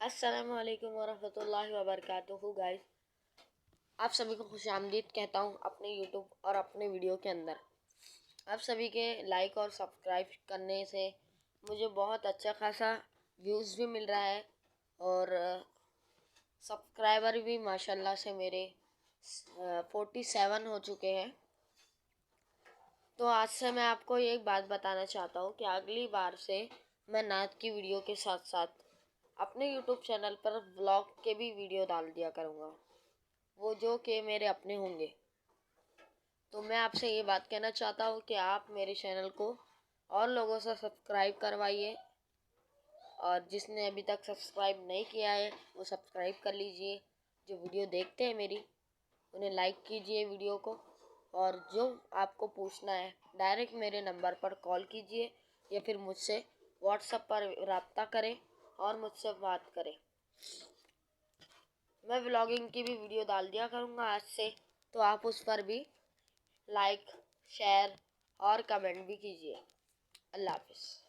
अस्सलामु अलैकुम वरहमतुल्लाहि वबरकातुहू गाइस। आप सभी को खुशामदीद कहता हूँ अपने यूट्यूब और अपने वीडियो के अंदर। आप सभी के लाइक और सब्सक्राइब करने से मुझे बहुत अच्छा खासा व्यूज़ भी मिल रहा है और सब्सक्राइबर भी माशाल्लाह से मेरे 47 हो चुके हैं। तो आज से मैं आपको एक बात बताना चाहता हूँ कि अगली बार से मैं नात की वीडियो के साथ साथ अपने यूट्यूब चैनल पर व्लॉग के भी वीडियो डाल दिया करूँगा, वो जो कि मेरे अपने होंगे। तो मैं आपसे ये बात कहना चाहता हूँ कि आप मेरे चैनल को और लोगों से सब्सक्राइब करवाइए और जिसने अभी तक सब्सक्राइब नहीं किया है वो सब्सक्राइब कर लीजिए। जो वीडियो देखते हैं मेरी उन्हें लाइक कीजिए वीडियो को, और जो आपको पूछना है डायरेक्ट मेरे नंबर पर कॉल कीजिए या फिर मुझसे व्हाट्सएप पर रब्ता करें और मुझसे बात करें। मैं व्लॉगिंग की भी वीडियो डाल दिया करूँगा आज से, तो आप उस पर भी लाइक, शेयर और कमेंट भी कीजिए। अल्लाह हाफिज़।